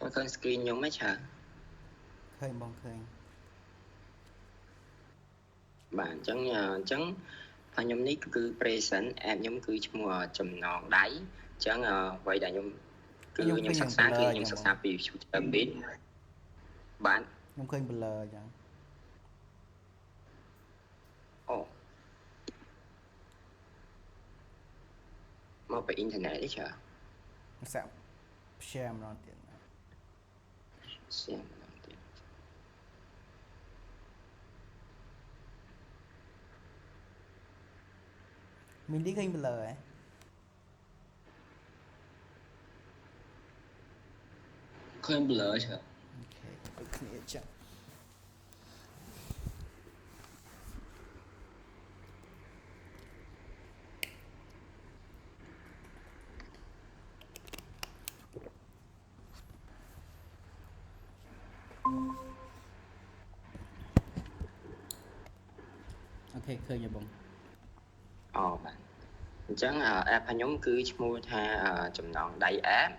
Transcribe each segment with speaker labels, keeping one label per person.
Speaker 1: Cho con screen nhóm mấy chả
Speaker 2: ឃើញបងឃើញ
Speaker 1: bạn chẳng phải nhóm nick cứ present em nhóm cứ chung chùm nón đáy chẳng vậy là nhóm
Speaker 2: ខ្ញុំ
Speaker 1: cứ
Speaker 2: ឃើ
Speaker 1: nhóm
Speaker 2: ញរឿង
Speaker 1: sắc sáng
Speaker 2: blur
Speaker 1: cứ
Speaker 2: អញ្
Speaker 1: nhóm
Speaker 2: ចឹង
Speaker 1: sắc
Speaker 2: បង
Speaker 1: sáng bị shooter biết bạn
Speaker 2: ខ្ញុំឃើញ blur អញ្ចឹង
Speaker 1: ồ mà phải internet đấy chả
Speaker 2: សាក់ share ម្ដងទៀត
Speaker 1: xem
Speaker 2: Mình đi kênh blur ấy
Speaker 1: khơi blur chả
Speaker 2: okដូចគ្នាអញ្ចឹង អូខេឃើញហើយបង
Speaker 1: bạn chẳng app nhóm cứ mua tha chùm nón đáy app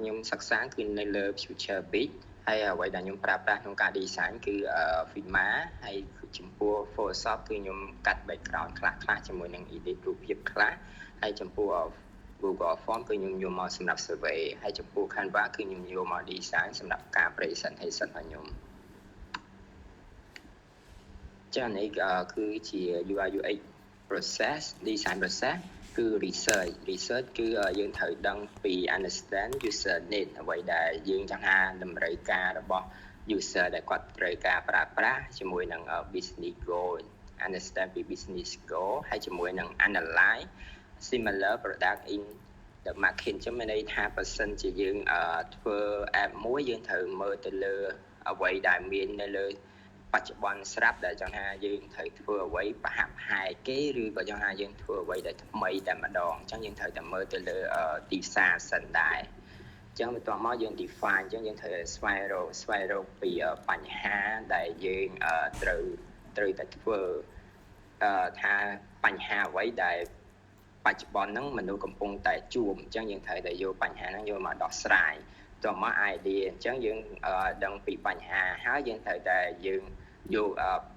Speaker 1: nhóm sắc sáng cứ nên lơ future beat hay vậy là nhóm pra nhóm cả design cứ phim má hay chùm pua Photoshop cứ nhóm cắt background class cho mỗi năng editรูปភាពខ្លះហើយចំពោះ Google Form គឺខ្ញុំយកមកសម្រាប់ survey ហើយចំពោះ Canva គឺខ្ញុំយកមក design សម្រាប់ការ presentation របស់ខ្ញុំចា៎នេះគឺជា UI UX process design process គឺ research គឺយើងត្រូវដឹងពី understand user need អ្វីដែលយើងចង់ថាតម្រូវការរបស់ user ដែលគាត់ត្រូវការប្រើប្រាស់ជាមួយនឹង business goal understand ពី business goal ហើយជាមួយនឹង analyze similar product in the market ចឹងមានន័យថាបើសិនជាយើងធ្វើ app មួយយើងត្រូវមើលទៅលើអ្វីដែលមាននៅលើបច្ចុប្បន្នស្រាប់ដែលចង់ថាយើងត្រូវធ្វើអ្វីប្រហាក់ប្រហែលគេឬក៏ចង់ថាយើងធ្វើអ្វីដែលថ្មីតែម្ដងអញ្ចឹងយើងត្រូវតែមើលទៅលើទីផ្សារសិនដែរអញ្ចឹងបន្ទាប់មកយើង define អញ្ចឹងយើងត្រូវស្វែងរកពីបញ្ហាដែលយើងត្រូវតែធ្វើថាបញ្ហាអ្វីដែលបច្ចុប្បន្នហ្នឹងមនុស្សកំពុងតែជួបអញ្ចឹងយើងត្រូវតែយកបញ្ហាហ្នឹងយកមកដោះស្រាយតមក idea អញ្ចឹងយើងដឹងពីបញ្ហាហើយយើងត្រូវតែយើងយក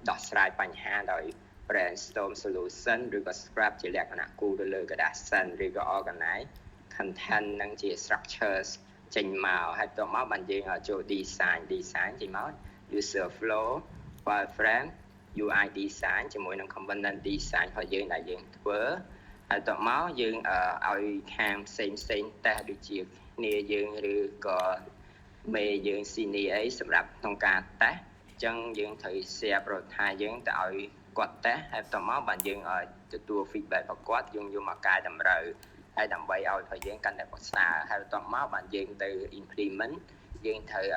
Speaker 1: ដោះស្រាយបញ្ហាដោយ brainstorm solution ឬក៏ scrap ជាលក្ខណៈគូទៅលើกระดาษសិនឬក៏ organize content នឹងជា structures ចេញមកហើយតមកបានយើងចូល design ចេញមក user flow wireframe UI design ជាមួយនឹង component design របស់យើងដែលយើងធ្វើហើយតមកយើងឲ្យខាងផ្សេងតេស្តដូចជាគ្នាយើងឬក៏មេយើង senior អីសម្រាប់ក្នុងការតេស្តអញ្ចឹងយើងត្រូវ share prototype យើងទៅឲ្យគាត់តេស្តហើយតមកបានយើងទទួល feedback របស់គាត់យើងយកមកកែតម្រូវហើយដើម្បីឲ្យរបស់យើងកាន់តែប្រសើរហើយបន្ទាប់មកបានយើងទៅ implement យើងត្រូវ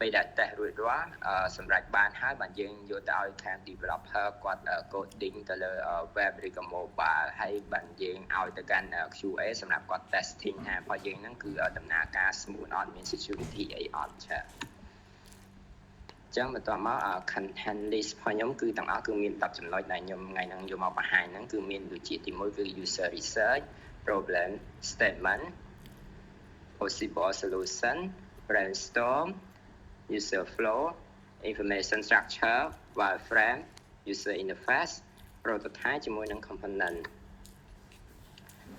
Speaker 1: ពេលដែលតេស្តរួចរាល់សម្រាប់បានហើយបានយើងយកទៅឲ្យខាង developer គាត់ coding ទៅលើ web ឬក៏ mobile ហើយបានយើងឲ្យទៅកាន់ QA សម្រាប់គាត់ testing ថារបស់យើងហ្នឹងគឺដំណើរការ smooth អត់មាន security អីអត់ចា៎ចឹងបន្ទាប់មក content list របស់ខ្ញុំគឺទាំងអស់គឺមាន10ចំណុចដែលខ្ញុំថ្ងៃហ្នឹងយកមកបង្ហាញហ្នឹងគឺមានដូចជាទី1គឺ user research problem statement possible solution brainstorm user flow information structure wireframe user interface prototype ជាមួយនឹង component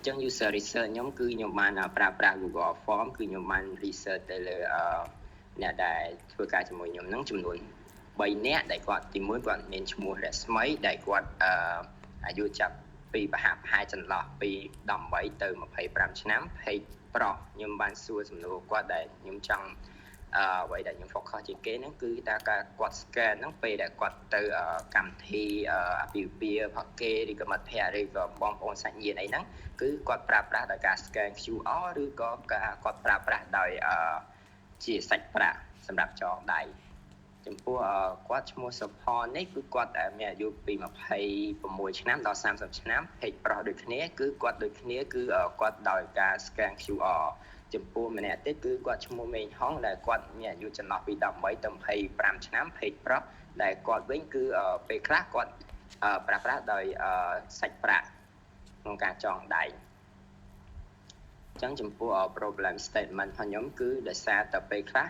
Speaker 1: ចឹង user research ខ្ញុំគឺខ្ញុំបានប្រើប្រាស់ Google Form គឺខ្ញុំបាន research ទៅលើអ្នកដែលធ្វើការជាមួយខ្ញុំហ្នឹងចំនួន3នាក់ដែលគាត់ទី1គាត់មានឈ្មោះរស្មីដែលគាត់អាយុចាប់ពីប្រហាក់ប្រហែលចន្លោះពី18ទៅ25ឆ្នាំភេទប្រុសខ្ញុំបានសួរសំណួរគាត់ដែលខ្ញុំចង់អ្វីដែលខ្ញុំ focus ជាងគេហ្នឹងគឺតើការគាត់ scan ហ្នឹងពេលដែលគាត់ទៅកម្មវិធីអាពាហ៍ពិពាហ៍ផកគេឬក៏មិត្តភ័ក្តិឬក៏បងប្អូនសាច់ញាតិអីហ្នឹងគឺគាត់ប្រើប្រាស់ដោយការ scan QR ឬក៏ការគាត់ប្រើប្រាស់ដោយជាសាច់ប្រាក់សម្រាប់ចងដៃចំពោះគាត់ឈ្មោះសុផននេះគឺគាត់មានអាយុពី26ឆ្នាំដល់30ឆ្នាំភេទប្រុសដូចគ្នាគឺគាត់ដូចគ្នាគឺគាត់ដោយការ scan QR ចំពោះម្នាក់ទៀតគឺគាត់ឈ្មោះមេងហុងដែលគាត់មានអាយុចន្លោះពី18ទៅ25ឆ្នាំភេទប្រុសដែលគាត់វិញគឺពេលខ្លះគាត់ប្រើប្រាស់ដោយសាច់ប្រាក់ក្នុងការចងដៃ ចឹងចំពោះ problem statement របស់ខ្ញុំគឺដោយសារតែពេលខ្លះ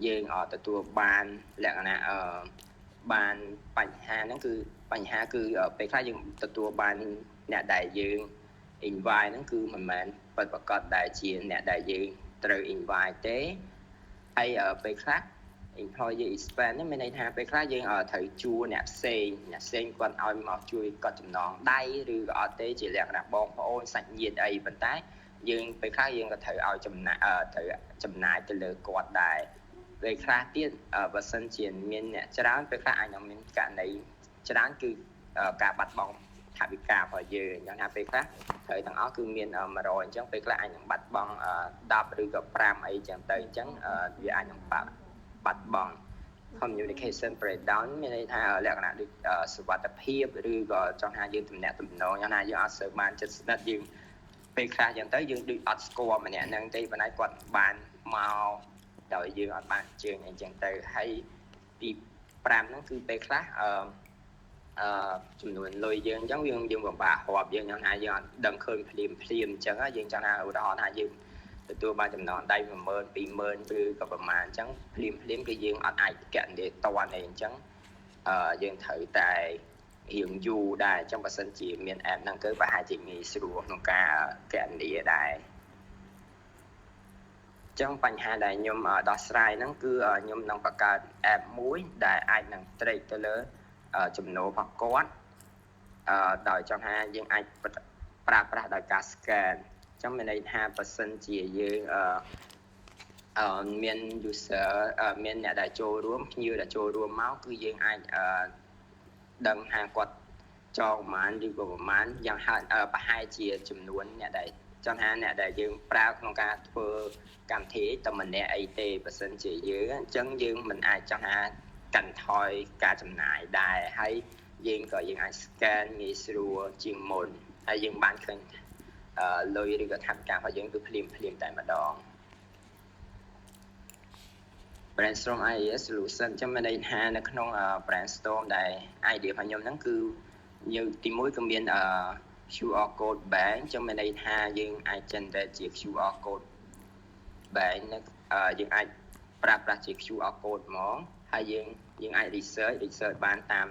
Speaker 1: យើងទទួលបានលក្ខណៈបានបញ្ហាហ្នឹងគឺបញ្ហាគឺពេលខ្លះយើងទទួលបានអ្នកដែលយើង invite ហ្នឹងគឺមិនមែនពិតប្រាកដដែលជាអ្នកដែលយើងត្រូវ invite ទេហើយពេលខ្លះ employee expense នេះមានន័យថាពេលខ្លះយើងត្រូវជួលអ្នកផ្សេងគាត់ឲ្យមកជួយកត់ចំណងដៃឬក៏អត់ទេជាលក្ខណៈបងប្អូនសាច់ញាតិអីប៉ុន្តែយើងពេលខ្លះយើងក៏ត្រូវឲ្យចំណាយទៅលើគាត់ដែរពេលខ្លះទៀតបើសិនជាមានអ្នកច្រើនពេលខ្លះអាចនឹងមានករណីច្រើនគឺការបាត់បង់ថវិការបស់យើងអញ្ចឹងថាពេលខ្លះត្រូវទាំងអស់គឺមាន100អញ្ចឹងពេលខ្លះអាចនឹងបាត់បង់10ឬក៏5អីចឹងទៅអញ្ចឹងវាអាចនឹងបាត់បង់ communication breakdown មានន័យថាលក្ខណៈដូចសុវត្ថិភាពឬក៏ចង់ថាយើងទំនាក់ទំនងយ៉ាងណាយើងអត់សូវបានចិត្តស្និទ្ធយើងពេលខ្លះចឹងទៅយើងដូចអត់ស្គាល់ម្នាក់ហ្នឹងទេប៉ុន្តែគាត់បានមកដោយយើងអត់បានជើងអីចឹងទៅហើយទី5ហ្នឹងគឺពេលខ្លះចំនួនលុយយើងអញ្ចឹងយើងពិបាករាប់យើងចង់ថាយើងអត់ដឹងឃើញភ្លាមអញ្ចឹងយើងចង់ថាឧទាហរណ៍ថាយើងទទួលបានចំណងដៃ 10000 20000 ឬក៏ប្រមាណអញ្ចឹងភ្លាមគឺយើងអត់អាចកណនីតន់អីអញ្ចឹងយើងត្រូវតែរៀងយូរដែរអញ្ចឹងបើសិនជាមាន app ហ្នឹងគឺប្រហែលជាងាយស្រួលក្នុងការកណនីដែរអញ្ចឹងបញ្ហាដែលខ្ញុំដោះស្រាយហ្នឹងគឺខ្ញុំនឹងបង្កើត app មួយដែលអាចនឹង track ទៅលើចំណូលរបស់គាត់ដោយចង់ថាយើងអាចប្រើប្រាស់ដោយការ scan អញ្ចឹងមានន័យថាបើសិនជាយើងមាន user មានអ្នកដែលចូលរួមភ្ញៀវដែលចូលរួមមកគឺយើងអាចដឹងថាគាត់ចងប្រមាណឬក៏ប្រមាណយ៉ាងហោចប្រហែលជាចំនួនអ្នកដែលចង់ថាអ្នកដែលយើងប្រើក្នុងការធ្វើកម្មវិធីតែម្នាក់អីទេបើសិនជាយើងអញ្ចឹងយើងមិនអាចចង់ថាកាត់ថយការចំណាយដែរហើយយើងក៏យើងអាច scan ងាយស្រួលជាងមុនហើយយើងបានឃើញលុយឬក៏ថវិការបស់យើងគឺភ្លាមតែម្ដង brainstorm idea solution ចាំមានន័យថានៅក្នុង brainstorm ដែល idea របស់ខ្ញុំហ្នឹងគឺយើងទីមួយក៏មានQR code bank ចាំមានន័យថាយើងអាច generate ជា QR code bank យើងអាចប្រើប្រាស់ជា QR code ហ្មងហើយយើងអាច research បានតាម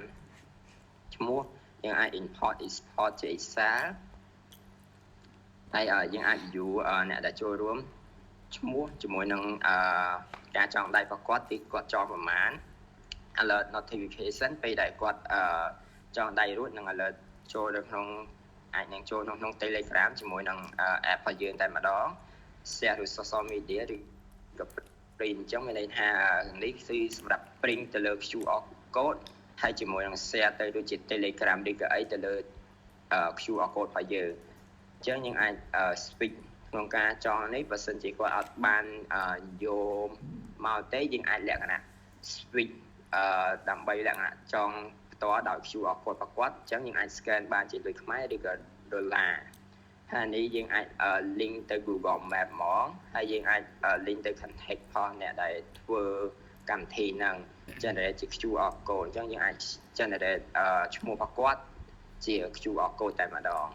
Speaker 1: ឈ្មោះយើងអាច import export ជា Excel ហើយយើងអាច view អ្នកដែលចូលរួមឈ្មោះជាមួយនឹងការចងដៃរបស់គាត់ទីគាត់ចងប្រមាណ alert notification ពេលដែលគាត់ចងដៃរួចនឹង alert ចូលនៅក្នុងអាចនឹងចូលក្នុង Telegram ជាមួយនឹង app របស់យើងតែម្ដង share ឬ social media ឬក៏ print អញ្ចឹងមានន័យថានេះគឺសម្រាប់ print ទៅលើ QR code ហើយជាមួយនឹង share ទៅដូចជា Telegram ឬក៏អីទៅលើ QR code របស់យើងអញ្ចឹងយើងអាច switch ក្នុងការចងនេះបើសិនជាគាត់អត់បានយកមកទេយើងអាចលក្ខណៈ switch ដើម្បីលក្ខណៈចងផ្ទាល់ដោយ QR code របស់គាត់អញ្ចឹងយើងអាច scan បានជាលុយខ្មែរឬក៏ដុល្លារហើយនេះយើងអាច link ទៅ Google Map ហ្មងហើយយើងអាច link ទៅ contact ផងអ្នកដែលធ្វើកម្មវិធីហ្នឹង generate ជា QR code អញ្ចឹងយើងអាច generate ឈ្មោះរបស់គាត់ជា QR code តែម្ដង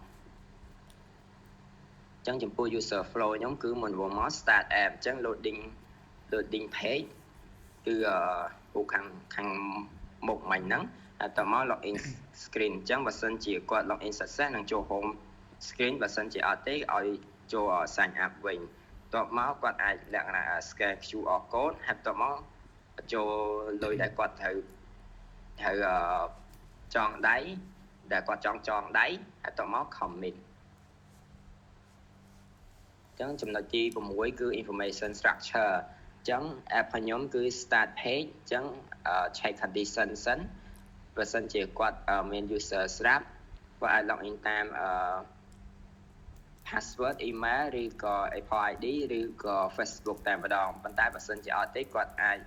Speaker 1: អញ្ចឹងចំពោះ user flow ខ្ញុំគឺមុនមក start app អញ្ចឹង loading page គឺពួកខាងមុខមិញហ្នឹងហើយតមក login screen អញ្ចឹងបើសិនជាគាត់ login success នឹងចូល home screen បើសិនជាអត់ទេឲ្យចូល sign up វិញតមកគាត់អាចលក្ខណៈ scan QR code ហើយតមកចូលលុយដែលគាត់ត្រូវចងដៃដែលគាត់ចងដៃហើយតមក commit អញ្ចឹងចំណុចទី6គឺ information structure អញ្ចឹង app របស់ខ្ញុំគឺ start page អញ្ចឹង check condition សិនបើសិនជាគាត់មាន user ស្រាប់គាត់អាច login តាមpassword email ឬក៏ Apple ID ឬក៏ Facebook តែម្ដងប៉ុន្តែបើសិនជាអត់ទេគាត់អាច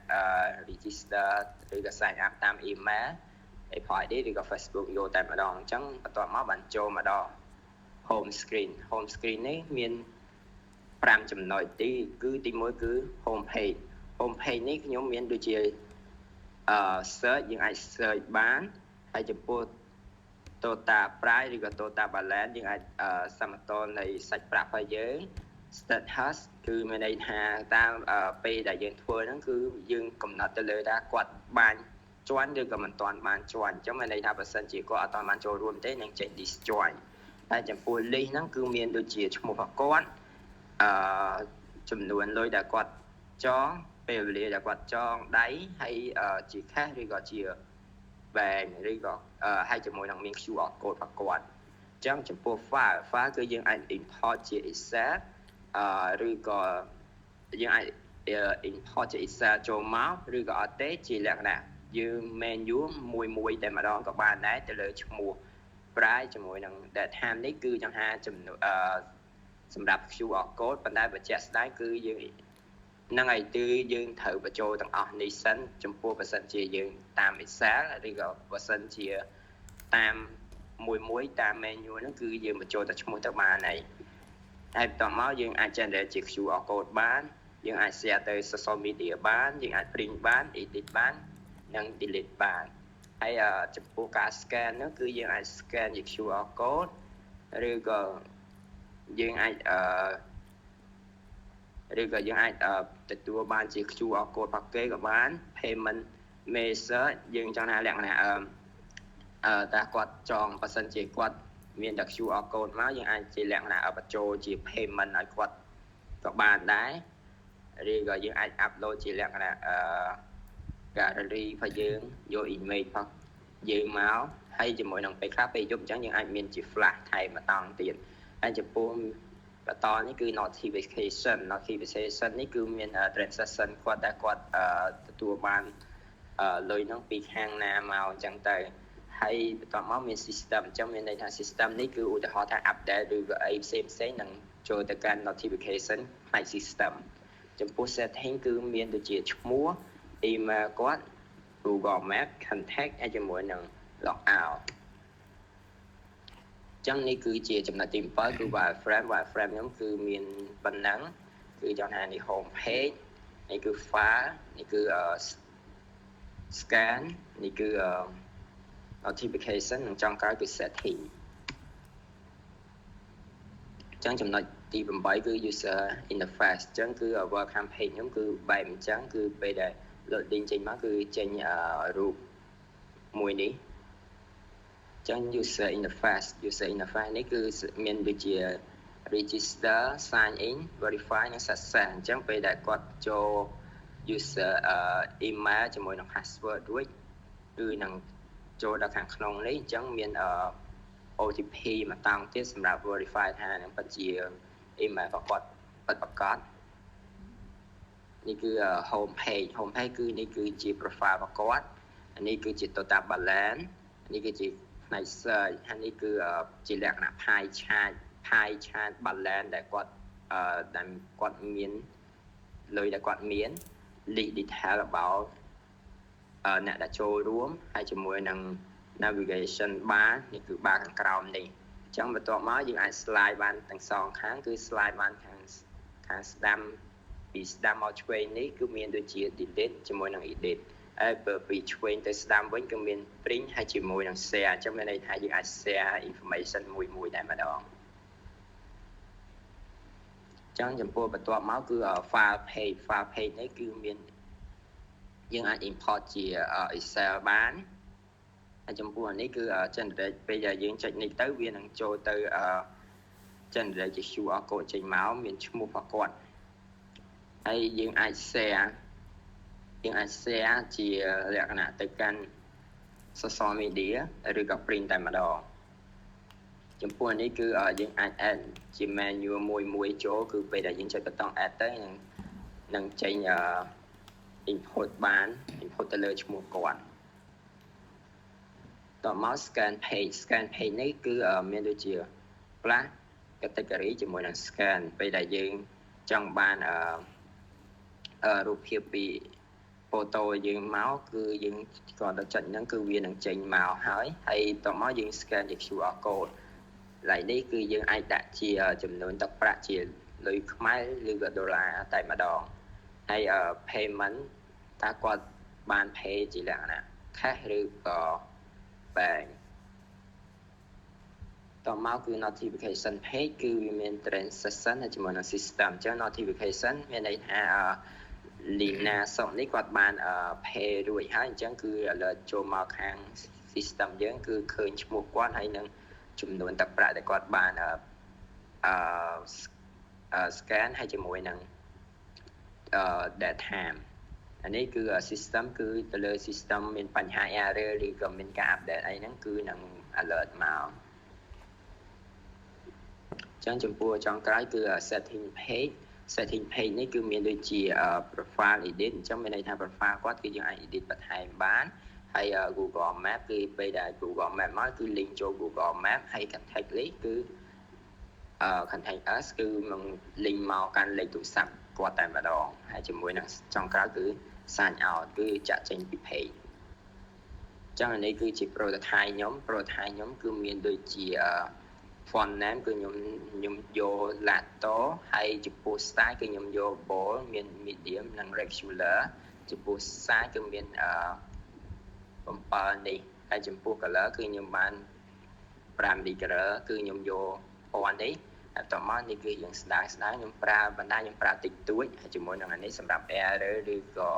Speaker 1: register ឬក៏ sign up តាម email Apple ID ឬក៏ Facebook យកតែម្ដងអញ្ចឹងបន្ទាប់មកបានចូលមកដល់ home screen នេះមាន5ចំណុចគឺទី1គឺ home page នេះខ្ញុំមានដូចជា search យើងអាច search បានហើយចំពោះ total price ឬក៏ total balance យើងអាចសមតុល្យនៃសាច់ប្រាក់របស់យើង status គឺមានន័យថាតាមពេលដែលយើងធ្វើហ្នឹងគឺយើងកំណត់ទៅលើថាគាត់បានជាន់ឬក៏មិនទាន់បានជាន់អញ្ចឹងមានន័យថាបើសិនជាគាត់អត់ទាន់បានចូលរួមទេនឹងចេញ disjoin ហើយចំពោះ list ហ្នឹងគឺមានដូចជាឈ្មោះរបស់គាត់ចំនួនលុយដែលគាត់ចងពេលវេលាដែលគាត់ចងដៃហើយជា cash ឬក៏ជា bank ឬក៏ហើយជាមួយនឹងមាន QR code របស់គាត់អញ្ចឹងចំពោះ file គឺយើងអាច import ជា Excel ឬក៏យើងអាច import ជា Excel ចូលមកឬក៏អត់ទេជាលក្ខណៈយើង menu មួយតែម្ដងក៏បានដែរទៅលើឈ្មោះ price ជាមួយនឹង date time នេះគឺចង់ថាចំនួនសម្រាប់ QR code ប៉ុន្តែបើជាក់ស្ដែងគឺយើងហ្នឹងហើយគឺយើងត្រូវបញ្ចូលទាំងអស់នេះសិនចំពោះបើសិនជាយើងតាម Excel ឬក៏បើសិនជាតាមមួយតាម menu ហ្នឹងគឺយើងបញ្ចូលតែឈ្មោះទៅបានហើយបន្ទាប់មកយើងអាច generate ជា QR code បានយើងអាច share ទៅ social media បានយើងអាច print បាន edit បាននិង delete បានហើយចំពោះការ scan នោះគឺយើងអាច scan ជា QR code ឬក៏យើងអាចទទួលបានជា QR code របស់គេក៏បាន payment method យើងចង់ថាលក្ខណៈតើគាត់ចងបើសិនជាគាត់មានតែ QR code មកយើងអាចជាលក្ខណៈបញ្ចូលជា payment ឲ្យគាត់ក៏បានដែរឬក៏យើងអាច upload ជាលក្ខណៈgallery របស់យើងយក image របស់យើងមកហើយជាមួយនឹងពេលខ្លះពេលយប់អញ្ចឹងយើងអាចមានជា flash ថែមម្ដងទៀតហើយចំពោះបន្តនេះគឺ notification នេះគឺមាន transaction គាត់ដែលគាត់ទទួលបានលុយហ្នឹងពីខាងណាមកអញ្ចឹងទៅហើយបន្តមកមាន system អញ្ចឹងមានន័យថា system នេះគឺឧទាហរណ៍ថា update ឬក៏អីផ្សេងនឹងចូលទៅកាន់ notification ផ្នែក system ចំពោះ setting គឺមានដូចជាឈ្មោះ email គាត់ Google Map contact ហើយជាមួយនឹង log out ចឹងនេះគឺជាចំណុចទី7គឺ wireframe ខ្ញុំគឺមានប៉ុណ្ណឹងគឺចង់ថានេះ home page នេះគឺ file នេះគឺ scan នេះគឺ notification និងចុងក្រោយគឺ setting ចឹងចំណុចទី8គឺ user interface ចឹងគឺ welcome page ខ្ញុំគឺបែបអញ្ចឹងគឺពេលដែល loading ចេញមកគឺចេញរូបមួយនេះចឹង user interface នេះគឺមានដូចជា register sign in verify និង success អញ្ចឹងពេលដែលគាត់ចូល user email ជាមួយនឹង password រួចគឺនឹងចូលដល់ខាងក្នុងនេះអញ្ចឹងមានOTP មួយតង់ទៀតសម្រាប់ verify ថានឹងពិតជា email របស់គាត់ពិតប្រាកដនេះគឺ home page គឺនេះគឺជា profile របស់គាត់នេះគឺជា total balance នេះគឺជាផ្នែក search ហើយនេះគឺជាលក្ខណៈ pie chart balance ដែលគាត់មានលុយដែលគាត់មាន list detail about អ្នកដែលចូលរួមហើយជាមួយនឹង navigation bar នេះគឺ bar ខាងក្រោមនេះអញ្ចឹងបន្ទាប់មកយើងអាច slide បានទាំងសងខាងគឺ slide បានខាងស្ដាំពីស្ដាំមកឆ្វេងនេះគឺមានដូចជា delete ជាមួយនឹង edit ហើយពីឆ្វេងទៅស្ដាំវិញគឺមាន print ហើយជាមួយនឹង share អញ្ចឹងមានន័យថាយើងអាច share information មួយតែម្ដងចឹងចំពោះបន្ទាប់មកគឺ file page នេះគឺមានយើងអាច import ជា Excel បានហើយចំពោះនេះគឺ generate ពេលដែលយើងចុចនេះទៅវានឹងចូលទៅ generate ជា QR code ចេញមកមានឈ្មោះរបស់គាត់ហើយយើងអាច share ជាលក្ខណៈទៅកាន់ social media ឬក៏ print តែម្ដងចំពោះនេះគឺយើងអាច add ជា menu មួយចូលគឺពេលដែលយើងចុចប៊ូតុង add ទៅនឹងចេញinput ទៅលើឈ្មោះគាត់តមក scan page នេះគឺមានដូចជា plus category ជាមួយនឹង scan ពេលដែលយើងចង់បានរូបភាពពី photo យើងមកគឺយើងគ្រាន់តែចុចហ្នឹងគឺវានឹងចេញមកហើយតមកយើង scan ជា QR code ឡើយនេះគឺយើងអាចដាក់ជាចំនួនទឹកប្រាក់ជាលុយខ្មែរឬក៏ដុល្លារតែម្ដងហើយ payment តើគាត់បាន pay ជាលក្ខណៈ cash ឬក៏ bank តមកគឺ notification page គឺវាមាន transaction ហើយជាមួយនឹង system អញ្ចឹង notification មានន័យថាលីណាសុកនេះគាត់បាន pay រួចហើយអញ្ចឹងគឺ alert ចូលមកខាង system យើងគឺឃើញឈ្មោះគាត់ហើយនឹងចំនួនទឹកប្រាក់ដែលគាត់បាន scan ហើយជាមួយនឹង date time អានេះគឺ system គឺទៅលើ system មានបញ្ហា error ឬក៏មានការ update អីហ្នឹងគឺនឹង alert មកចឹងចំពោះចុងក្រោយគឺ setting page នេះគឺមានដូចជា profile edit អញ្ចឹងមានន័យថា profile គាត់គឺយើងអាច edit បន្ថែមបានហើយ Google Map គឺពេលដែល Google Map មកគឺ link ចូល Google Map ហើយ contact list គឺcontact us គឺនឹង link មកកាន់លេខទូរស័ព្ទគាត់តែម្ដងហើយជាមួយនឹងចុងក្រោយគឺ sign out គឺចាក់ចេញពី page ចឹងអានេះគឺជា prototype ខ្ញុំគឺមានដូចជា font name គឺខ្ញុំយក Lato ហើយចំពោះ style គឺខ្ញុំយក bold មាន medium និង regular ចំពោះ size គឺមាន7នេះហើយចំពោះ color គឺខ្ញុំបាន5 color គឺខ្ញុំយកពណ៌នេះហើយតមកនេះគឺយើងស្ដាយខ្ញុំប្រើបណ្ដាខ្ញុំប្រើតិចតួចហើយជាមួយនឹងអានេះសម្រាប់ error ឬក៏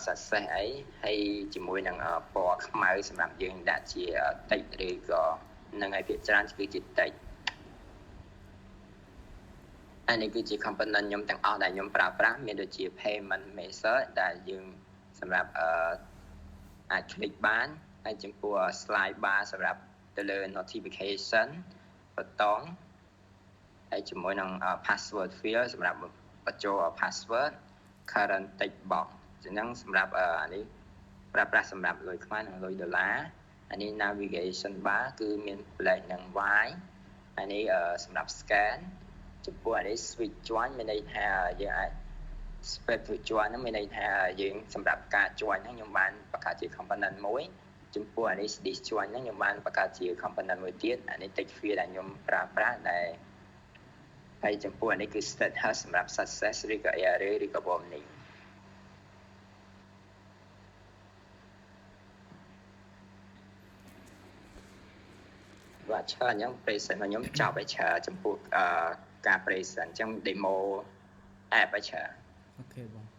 Speaker 1: success អីហើយជាមួយនឹងពណ៌ខ្មៅសម្រាប់យើងដាក់ជា text ឬក៏នឹងឲ្យភាគច្រើនគឺជា text អានេះគឺជា component ខ្ញុំទាំងអស់ដែលខ្ញុំប្រើប្រាស់មានដូចជា payment method ដែលយើងសម្រាប់អាច click បានហើយចំពោះ slide bar សម្រាប់ទៅលើ notification ប៊ូតុងហើយជាមួយនឹង password field សម្រាប់បញ្ចូល password current text box ចឹងសម្រាប់អានេះប្រើប្រាស់សម្រាប់លុយខ្មែរនិងលុយដុល្លារអានេះ navigation bar គឺមាន black និង white អានេះសម្រាប់ scan ចំពោះអានេះ switch join មានន័យថាយើងអាច switch to join ហ្នឹងមានន័យថាយើងសម្រាប់ការ join ហ្នឹងខ្ញុំបានបង្កើតជា component មួយចំពោះអានេះ disjoin ហ្នឹងខ្ញុំបានបង្កើតជា component មួយទៀតអានេះ text field ដែលខ្ញុំប្រើប្រាស់ដែរហើយចំពោះអានេះគឺ status សម្រាប់ success ឬក៏ error ឬក៏ warning បាទច្រើនអញ្ចឹង present របស់ខ្ញុំចប់ហើយច្រើនចំពោះការ present អញ្ចឹង demo app ហើយច្រើន
Speaker 2: អូខេបង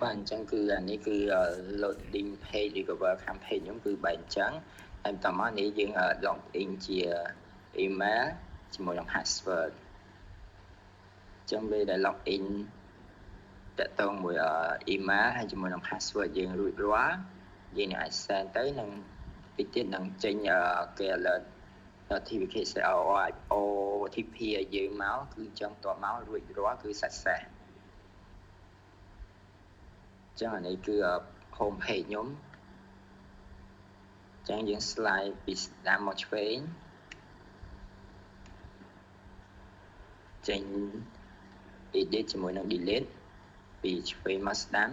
Speaker 1: បាទអញ្ចឹងគឺអានេះគឺ loading page ឬក៏ welcome page ខ្ញុំគឺបែបអញ្ចឹងហើយបន្តមកនេះយើង log in ជា email ជាមួយនឹង password អញ្ចឹងពេលដែល log in តកតងមួយ email ហើយជាមួយនឹង password យើងរួចរាល់យើងអាច send ទៅនឹងពីទៀតនឹងចេញគេ alert notification OTP ឲ្យយើងមកគឺអញ្ចឹងតមករួចរាល់គឺ success ចឹងអានេះគឺ home page ខ្ញុំចឹងយើង slide ពីស្ដាំមកឆ្វេងចេញ edit ជាមួយនឹង delete ពីឆ្វេងមកស្ដាំ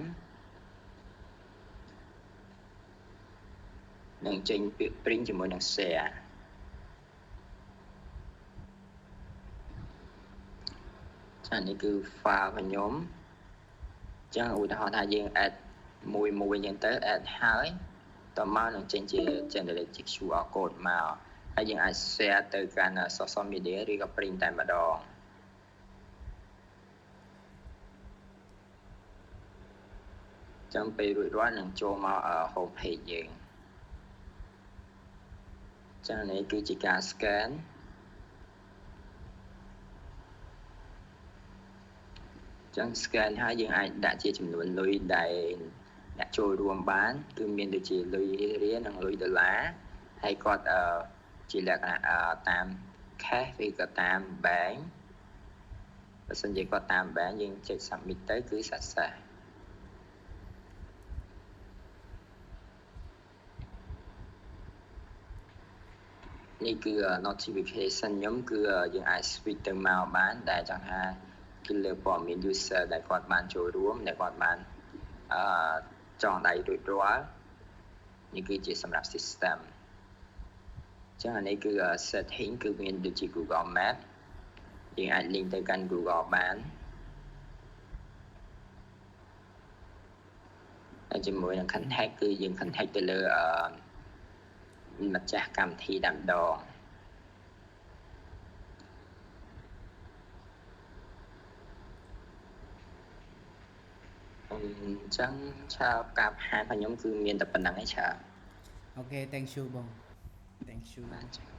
Speaker 1: នឹងចេញពាក្យ print ជាមួយនឹង share ចឹងនេះគឺ file របស់ខ្ញុំចឹងឧទាហរណ៍ថាយើង add មួយអញ្ចឹងទៅ add ហើយតមកនឹងចេញជា generate ជា QR code មកហើយយើងអាច share ទៅកាន់ social media ឬក៏ print តែម្ដងចឹងពេលរួចរាល់នឹងចូលមក home page យើងចឹងនេះគឺជាការ scanចឹង scan ហើយយើងអាចដាក់ជាចំនួនលុយដែលអ្នកចូលរួមបានគឺមានដូចជាលុយរៀលនិងលុយដុល្លារហើយគាត់ជាលក្ខណៈតាម cache វាក៏តាមបែងបើសិនជាគាត់តាមបែងយើងចុច submit ទៅគឺ success នេះគឺ notification ខ្ញុំគឺយើងអាច switch ទៅមកបានដែលចង់ថាគឺលើព័ត៌មាន user ដែលគាត់បានចូលរួមដែលគាត់បានចងដៃរួចរាល់នេះគឺជាសម្រាប់ system អញ្ចឹងអានេះគឺ setting គឺមានដូចជា Google Map យើងអាច link ទៅកាន់ Google បានហើយជាមួយនឹង contact គឺយើង contact ទៅលើម្ចាស់កម្មវិធីតែម្ដងអញ្ចឹងឆាការបង្ហាញរបស់ខ្ញុំគឺមានតែប៉ុណ្្នឹងឯងឆា
Speaker 2: អូខេ thank you បង thank you
Speaker 1: បាទ